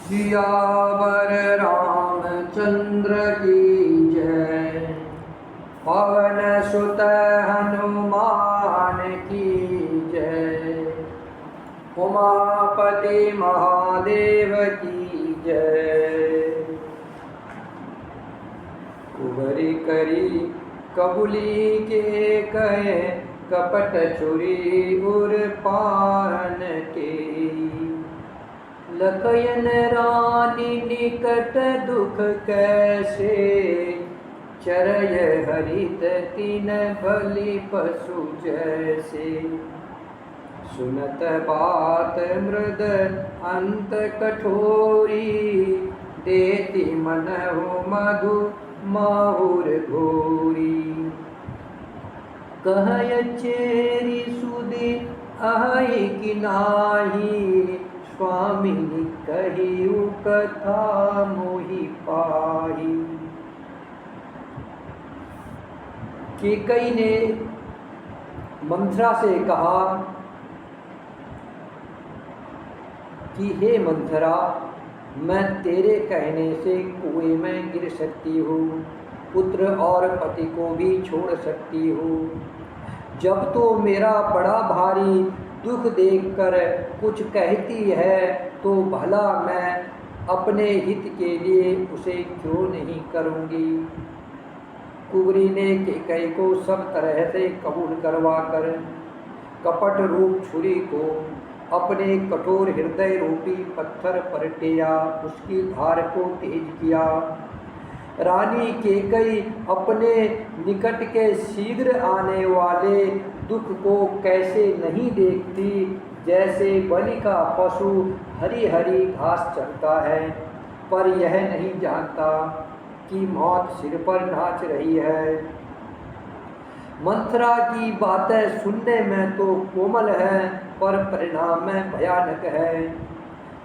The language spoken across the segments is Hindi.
सियावर रामचंद्र की जय। पवन सुत हनुमान की जय। उमापति महादेव की जय। कुबरी करी कबूली के कहे, कपट चुरी उर पान के। लखयन रानी निकट दुख कैसे, चरय हरित तीन बलि पशु जैसे। सुनत बात मृद अंत कठोरी, देती मनहु मधु माहुर घोरी। कहय चेरी सुदी अहि कि नाही, स्वामिनी कहिउ कथा मोहि पाही। कैकेयी ने मंथरा से कहा कि हे मंथरा, मैं तेरे कहने से कुएं में गिर सकती हूँ, पुत्र और पति को भी छोड़ सकती हूँ। जब तो मेरा बड़ा भारी दुख देखकर कुछ कहती है, तो भला मैं अपने हित के लिए उसे क्यों नहीं करूँगी। कुबरी ने कैकेयी को सब तरह से कबूल करवाकर कपट रूप छुरी को अपने कठोर हृदय रूपी पत्थर पर टेया, उसकी धार को तेज किया। रानी कैकेयी अपने निकट के शीघ्र आने वाले दुख को कैसे नहीं देखती, जैसे बलि का पशु हरी हरी घास चरता है, पर यह नहीं जानता कि मौत सिर पर नाच रही है। मंथरा की बातें सुनने में तो कोमल है, पर परिणाम में भयानक है।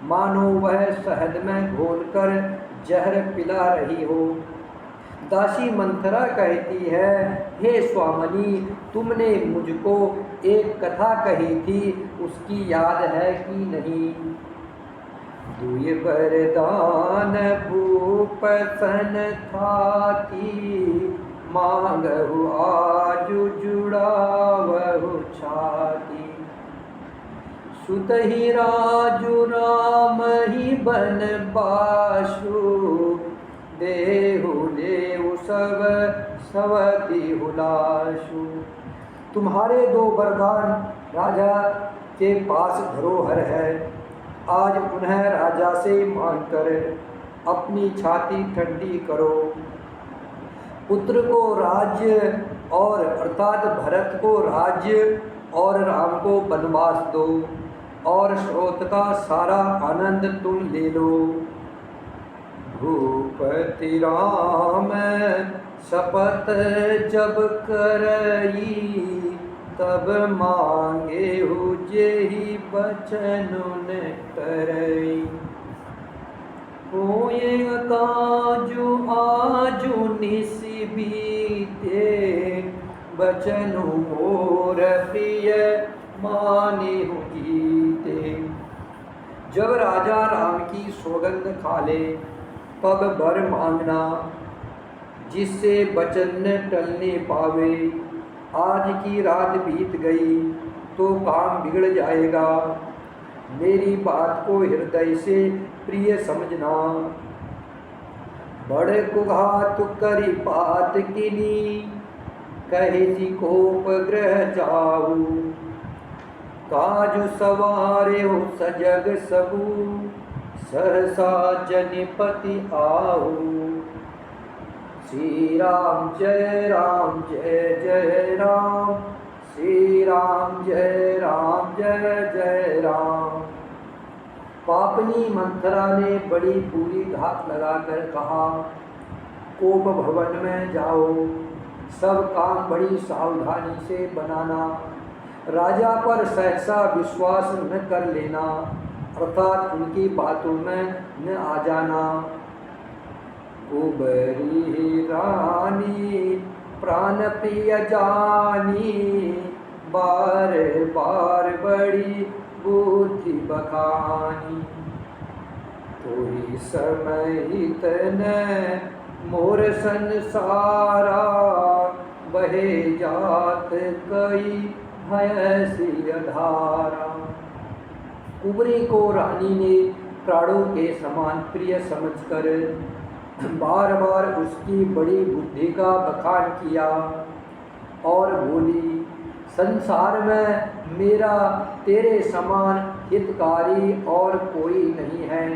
मानो वह शहद में घोलकर जहर पिला रही हो। दासी मंथरा कहती है, हे स्वामिनी, तुमने मुझको एक कथा कही थी, उसकी याद है कि नहीं। दुय बरदान भूप सन थाती, मांगहु आजु जुड़ावहु छाती। सुत ही राजु राम ही बन बासु, देहु लेहु सब सवति हुलासु। तुम्हारे दो वरदान राजा के पास धरोहर है, आज उन्हें राजा से मांगकर अपनी छाती ठंडी करो। पुत्र को राज्य और अर्थात भरत को राज्य और राम को वनवास दो, और स्रोत का सारा आनंद तुम ले लो। भूपति राम शपथ जब करई, तब मांगे हो जेहि बचनुन करई। होए काजु आजु निसि बीते, बचनु मोर प्रिय मानिहु जीते। जब राजा राम की सौगंध खा ले, तब वर मांगना, जिससे वचन न टलने पावे। आज की रात बीत गई तो काम बिगड़ जाएगा, मेरी बात को हृदय से प्रिय समझना। बड़े कुघात करी पात किनी, कहे सी कोप ग्रह जाऊ। काजु सवारे हो सजग सबू, सहसा जनिपति आऊ। श्री राम जय राम जय जय राम, श्री राम जय जय राम। पापनी मंथरा ने बड़ी बुरी घात लगाकर कहा, कोप भवन में जाओ, सब काम बड़ी सावधानी से बनाना, राजा पर सहसा विश्वास न कर लेना, अर्थात उनकी बातों में न आ जाना। कुबरी रानी प्राण प्रिय जानी, बार बार बड़ी बुद्धि बखानी। सोई समहित न मोर संसारा, बहे जात कई भयसी धारा। कुबरी को रानी ने प्राणों के समान प्रिय समझकर बार बार उसकी बड़ी बुद्धि का बखान किया और बोली, संसार में मेरा तेरे समान हितकारी और कोई नहीं है।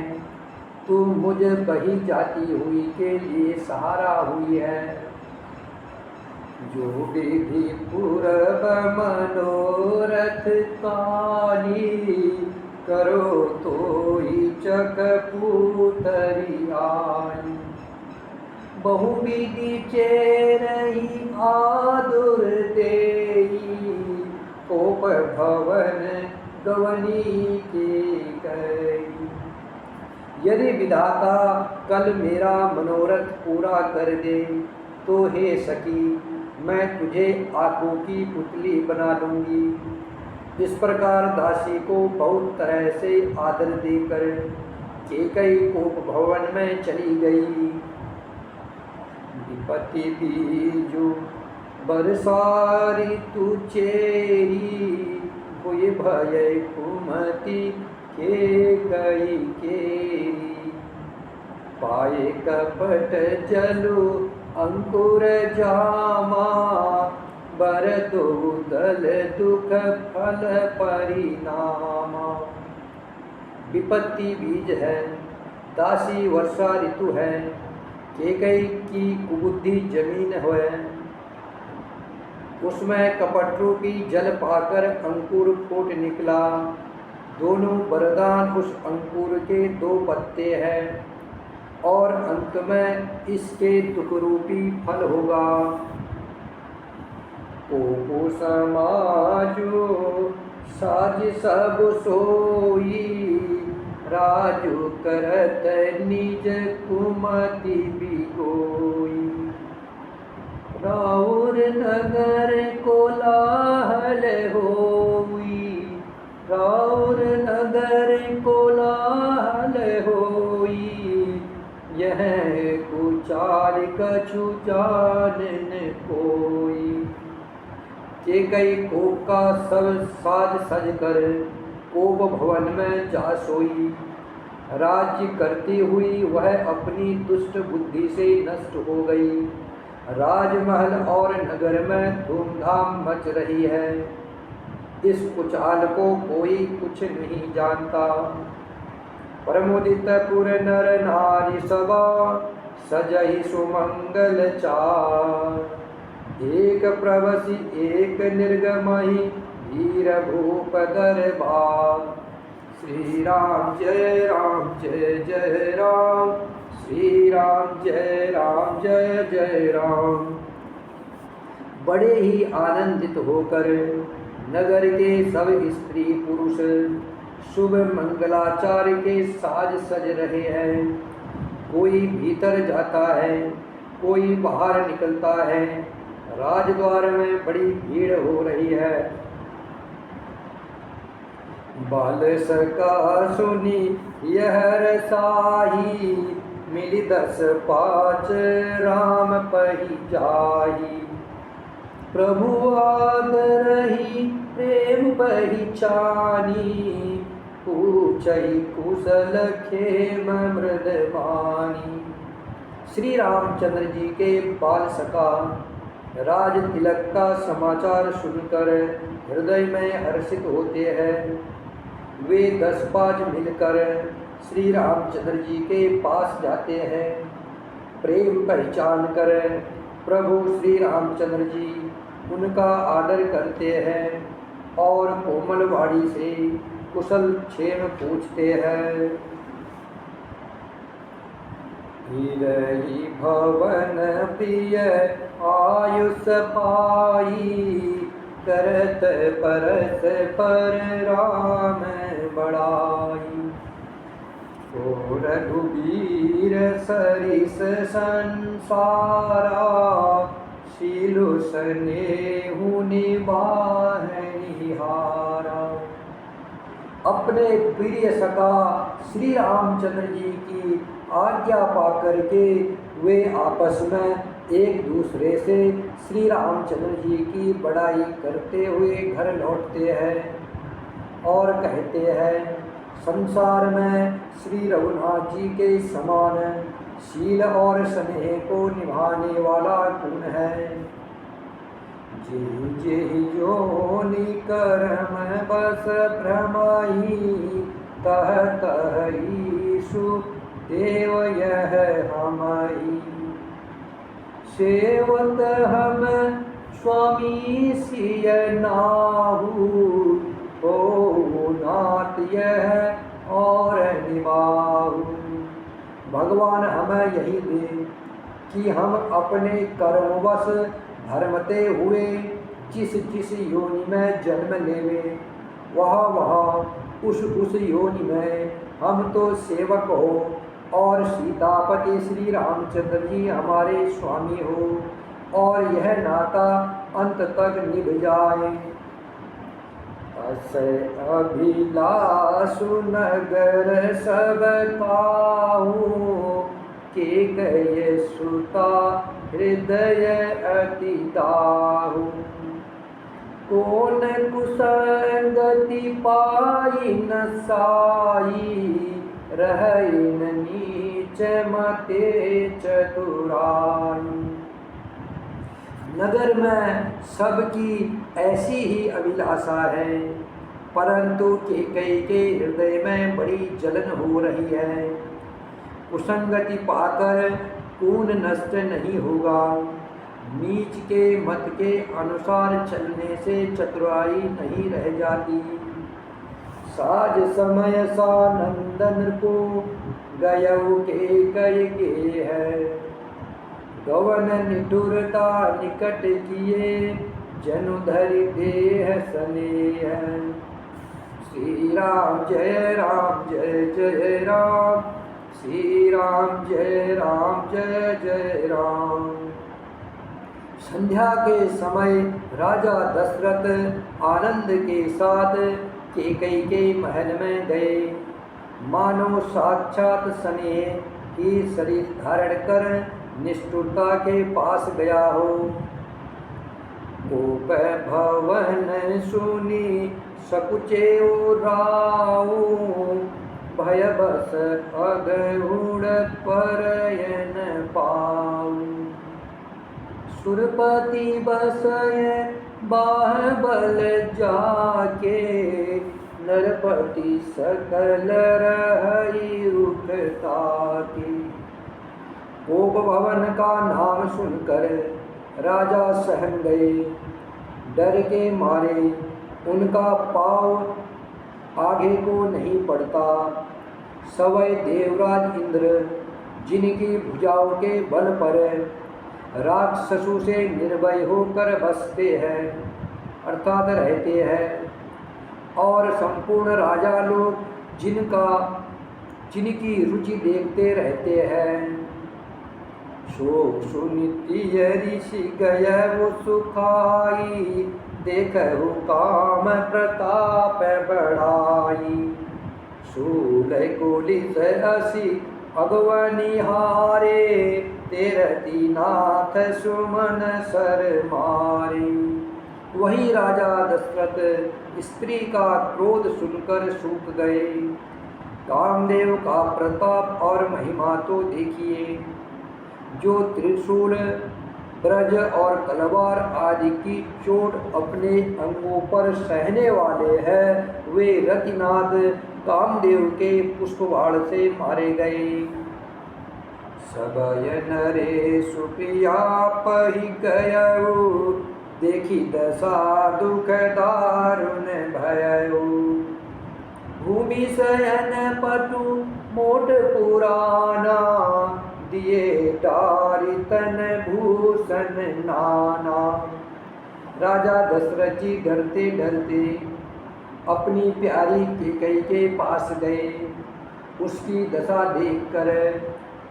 तू मुझ बही जाती हुई के लिए सहारा हुई है। जो विधि पूरब मनोरथ काली, करो तो ही चक पूतरी आई। बहुविधि चेरहि आदुर देई, कोप भवन गवनी के गई। यदि विधाता कल मेरा मनोरथ पूरा कर दे तो हे सखी, मैं तुझे आंखों की पुतली बना लूँगी। इस प्रकार दासी को बहुत तरह से आदर देकर केकई कोप भवन में चली गई। विपत्ति बीजु बरसा ऋतु चेरी, हुई भय कुमति के कई केरी। पाए कपट जलु अंकुर जामा, बर दो दल दुख फल परिणामा। विपत्ति बीज है, दासी वर्षा ऋतु है, केकई की कुबुद्धि जमीन है, उसमें कपट रूपी जल पाकर अंकुर फूट निकला। दोनों वरदान उस अंकुर के दो पत्ते हैं और अंत में इसके दुख रूपी फल होगा। को समाजो साज सब सोई, राजु करत निज कुमति बिगोई। राउर नगर कोलाहल होई, राउर नगर कोलाहल होई। यह कुचाल कछु जानन कोई। केकई कोप का सब साज सज कर कोप भवन में जा सोई। राज्य करती हुई वह अपनी दुष्ट बुद्धि से नष्ट हो गई। राजमहल और नगर में धूमधाम मच रही है। इस कुचाल को कोई कुछ नहीं जानता। परमोदित पुर नर नारी सभा, सजहि सुमंगल चार। एक प्रवसी एक निर्गमहि, वीर भूप दरबार। श्री राम जय राम, श्री राम जय जय राम। बड़े ही आनंदित होकर नगर के सब स्त्री पुरुष शुभ मंगलाचार के साज सज रहे हैं। कोई भीतर जाता है, कोई बाहर निकलता है। राजद्वार में बड़ी भीड़ हो रही है। बाल सका सुनी यह रसाही, मिली 10 5 राम पही जाही। प्रभु आदरही प्रेम पहिचानी, पूछई कुशल खेम मृदवानी। श्री रामचंद्र जी के बाल सका राज तिलक का समाचार सुनकर हृदय में हर्षित होते हैं। वे 10 5 मिलकर श्री रामचंद्र जी के पास जाते हैं। प्रेम पहचान कर प्रभु श्री रामचंद्र जी उनका आदर करते हैं और कोमल वाणी से कुशल क्षेम पूछते हैं। हिरहि भवन प्रिय आयुष पाई, करत परस पर राम बड़ाई। ओ रघुबीर सरिस संसारा, शीलु स्नेहु निबाहनिहारा। अपने प्रिय सखा श्री रामचंद्र जी की आज्ञा पा करके वे आपस में एक दूसरे से श्री रामचंद्र जी की बड़ाई करते हुए घर लौटते हैं और कहते हैं, संसार में श्री रघुनाथ जी के समान शील और स्नेह को निभाने वाला कौन है। जे जे जोनि कर्म बस भ्रमाई, तह तह ईशु देव यह हमई। सेवत हम स्वामी सिय नाहु, हो नाथ यह और निभाहु। भगवान हमें यही दे कि हम अपने कर्मवश धर्मते हुए जिस जिस योनि में जन्म लेवे, वह उस योनि में हम तो सेवक हो और सीतापति श्री रामचंद्र जी हमारे स्वामी हो और यह नाता अंत तक निभ जाए। अस अभिलाषु नगर सब काहू, के गए सुता हृदय अति दाहु। कौन कुसंगति पाई न साई, रहइन नीच मते चतुराई। नगर में सबकी ऐसी ही अभिलाषा है, परंतु कैकेयी के हृदय में बड़ी जलन हो रही है। कुसंगति पाकर कौन नष्ट नहीं होगा। नीच के मत के अनुसार चलने से चतुराई नहीं रह जाती। साज समय सानंदन को गयऊ के कई गे है, गवन निठुरता निकट किए जनु धरि देह स्नेह। श्री राम जय जय राम, श्री राम जय जय राम। संध्या के समय राजा दशरथ आनंद के साथ कैकेयी के महल में गए। मानो साक्षात स्नेह ही शरीर धारण कर निष्ठुरता के पास गया हो। कोप भवन सुनी सकुचे राऊ, भय बस अगहुड़ परयन पाऊ। सुरपति बसय बाहुबल जाके, नरपति सकल रहई उठता के। कोप भवन का नाम सुनकर राजा सहम गए। डर के मारे उनका पाँव आगे को नहीं पड़ता। सवय देवराज इंद्र जिनकी भुजाओं के बल पर राक्षसों से निर्भय होकर बसते हैं अर्थात रहते हैं, और संपूर्ण राजा लोग जिनकी रुचि देखते रहते हैं। शोक सुनित्य ऋषि गय वो सुखाई, देखहु काम प्रताप बढ़ाई। सूलय कोलिस असी अगवनी हारे, तेरती नाथ सुमन सर मारे। वही राजा दशरथ स्त्री का क्रोध सुनकर सूख गए। कामदेव का प्रताप और महिमा तो देखिए। जो त्रिशूल, ब्रज और तलवार आदि की चोट अपने अंगों पर सहने वाले हैं, वे रतिनाथ कामदेव के पुष्पबाण से मारे गए। सबय नरे सुप्रिया पहि गयऊ, देखी दशा दुख दारुण भयऊ। भूमि शयन पटु मोट पुराना, दिए डारि तन भूषण नाना। राजा दशरथ जी डरते डरते अपनी प्यारी कैकेयी के पास गए। उसकी दशा देखकर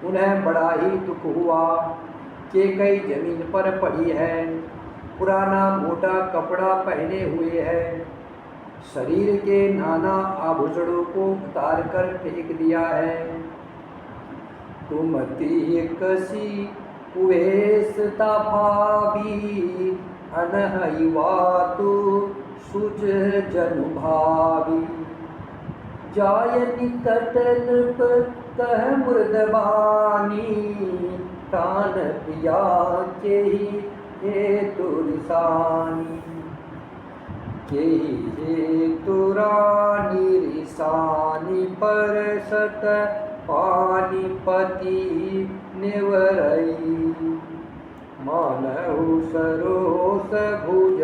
उन्हें बड़ा ही दुख हुआ। कैकेयी जमीन पर पड़ी है, पुराना मोटा कपड़ा पहने हुए है, शरीर के नाना आभूषणों को उतार कर फेंक दिया है। कुमति कसी कुएसता भावी, अनहइवातु सुच जनु भावी। जाय निकट नृप कह मुर्दबानी, तान पिया के ही हेतु रिसानी। के हेतु रानी रिसानी, पर सत पानीपति निवरई। मानहु सरोस भुज,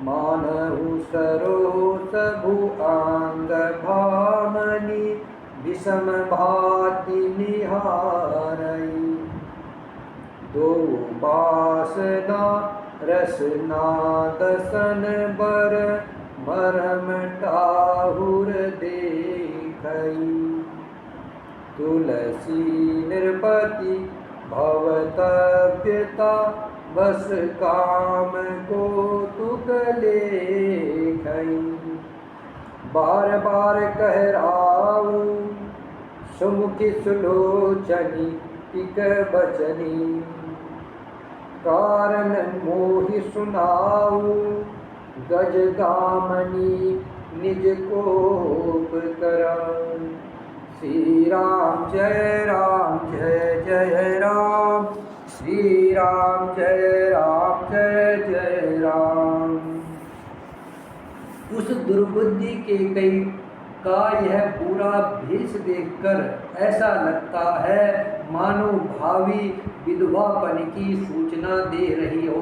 मानहु सरोस भुआंग भामनी, विषम भाति निहारई। दो बासना रसना दसन बर, मरम टाहुर देखई। तुलसी नृपति भवतव्यता, बस काम को तुक लेखई। बार बार कह राऊ, सुमुखी सुलोचनी टिक बचनी। कारण मोहि सुनाऊ, गज गामनी निज कोप करऊ। श्री राम जय जय राम, श्री राम जय जय राम। उस दुर्बुद्धि के कई का यह पूरा भेष देखकर ऐसा लगता है मानो भावी विधवापन की सूचना दे रही हो।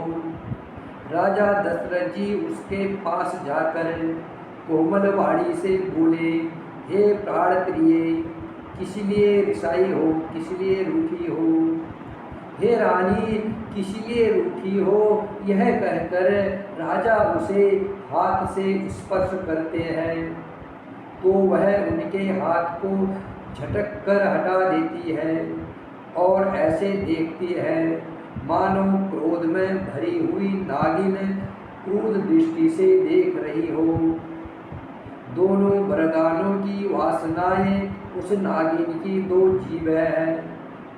राजा दशरथ जी उसके पास जाकर कोमल वाणी से बोले, हे प्राण प्रिय, किस लिए रिसाई हो, किस लिए रूठी हो। हे रानी, किस लिए रूठी हो, यह कहकर राजा उसे हाथ से स्पर्श करते हैं तो वह उनके हाथ को झटक कर हटा देती है और ऐसे देखती है मानो क्रोध में भरी हुई नागिन क्रूर दृष्टि से देख रही हो। दोनों वरदानों की वासनाएं उस नागिन की दो जीभ है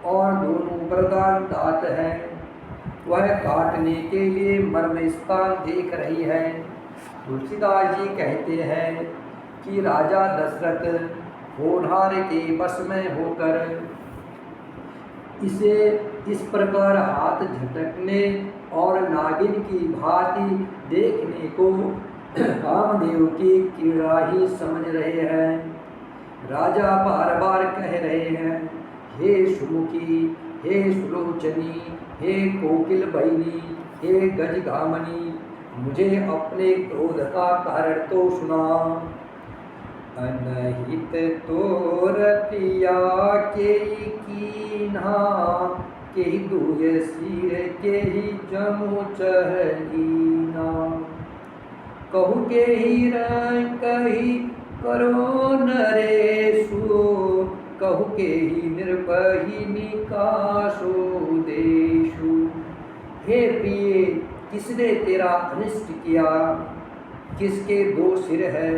और दोनों वरदान दांत है। वह काटने के लिए मर्म स्थान देख रही है। तुलसीदास जी कहते हैं कि राजा दशरथ होनहार के बस में होकर इसे इस प्रकार हाथ झटकने और नागिन की भांति देखने को कामदेव की क्रीड़ा ही समझ रहे हैं। राजा बार बार कह रहे हैं, हे सुमुखी, हे सुलोचनी, हे कोकिल बहिनी, हे गजगामनी, मुझे अपने क्रोध का कारण तो सुना। अनहित तोर पिया के कीन्हा, के दुय सिर के ही जमु चहलीना। कहु के ही रंग कही करो नरेशु, कहु के ही निर्भही निकाशो देशु। हे प्रिय, किसने तेरा अनिष्ट किया, किसके दो सिर है।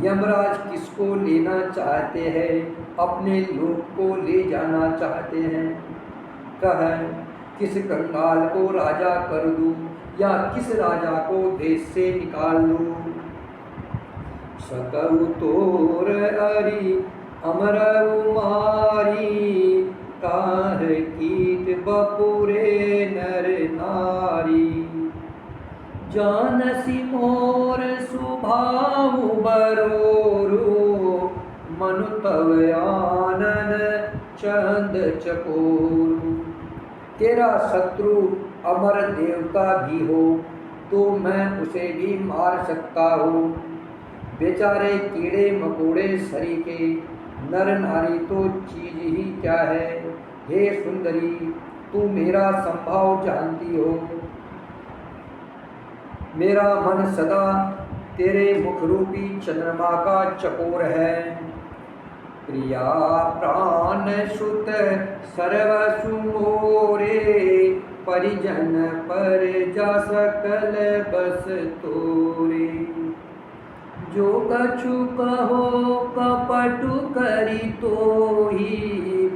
यमराज किसको लेना चाहते हैं, अपने लोक को ले जाना चाहते हैं। कह, किस कंगाल को राजा कर दूं या किस राजा को देश से निकाल दूं। सकरु तोर अरि अमर उमारी, काह कीट बपुरे नर नारी। जानसी मोर सुभाहु बरोरु, मनु तव आनन चंद चकोरु। तेरा शत्रु अमर देवता भी हो तो मैं उसे भी मार सकता हूँ। बेचारे कीड़े मकोड़े सरीखे नर नारी तो चीज ही क्या है। हे सुंदरी, तू मेरा संभाव जानती हो। मेरा मन सदा तेरे मुख रूपी चंद्रमा का चकोर है। प्रिया प्राण सुत सर्वसु मोरे, परिजन पर जा सकल बस तोरे। जो कछु कहो कपटु करी तो ही,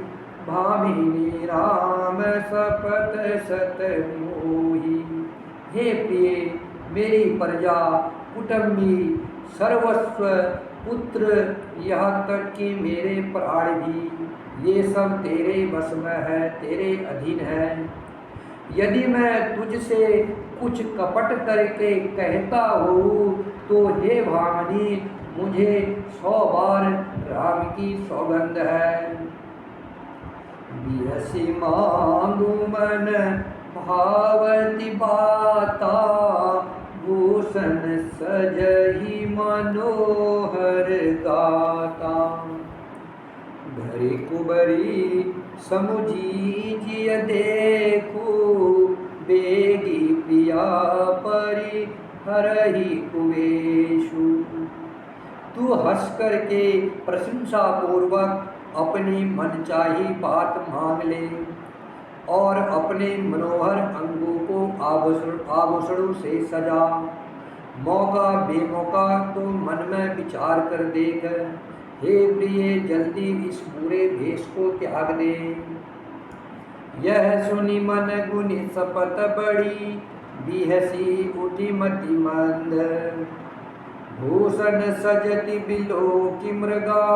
भामिनी राम सपत सत मोही। हे प्रिय, मेरी प्रजा, कुटुंबी, सर्वस्व, पुत्र, यहाँ तक कि मेरे प्राण भी, ये सब तेरे वश में है, तेरे अधीन है। यदि मैं तुझसे कुछ कपट करके कहता हूँ तो हे भामिनी, मुझे 100 बार राम की सौगंध है। बिहसी मांगू मन भावती बाता, भूषण सजहि मनोहर गाता। घरी कुबरी समुझी जिय देखू, बेगी प्रिया परि हरहि कुवेशु। तू हंस करके प्रशंसा पूर्वक अपनी मनचाही बात मांग ले और अपने मनोहर अंगों को आभूषणों से सजा। मौका बेमौका तो मन में विचार कर देख, हे प्रिय, जल्दी इस बुरे भेष को त्याग दे। यह सुनी मन गुनि सपत बड़ी, बिहसी उठी मति मंद। भूषण सजति बिलोकी मृगा,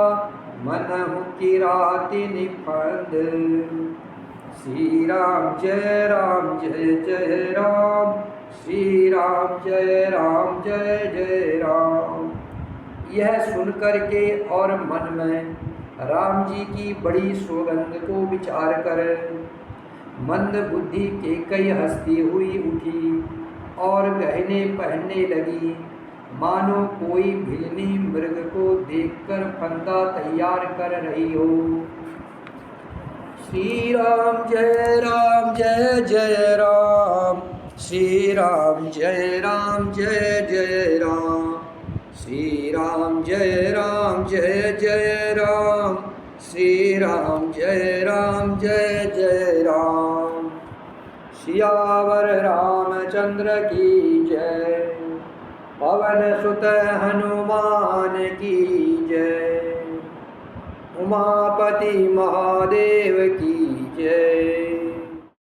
मनहु किराति निफंद। श्री राम जय राम जय जय राम, श्री राम जय राम जय जय राम। यह सुनकर के और मन में राम जी की बड़ी सौगंध को विचार कर मंद बुद्धि के कई हंसती हुई उठी और गहने पहनने लगी, मानो कोई भिलनी मृग को देखकर फंदा तैयार कर रही हो। श्री राम जय राम जय जय राम, श्री राम जय राम जय जय राम, श्री राम जय राम जय जय राम, श्री राम जय राम जय जय राम। सियावर रामचंद्र की जय, पवन सुत हनुमान की जय, उमापति महादेव की जय।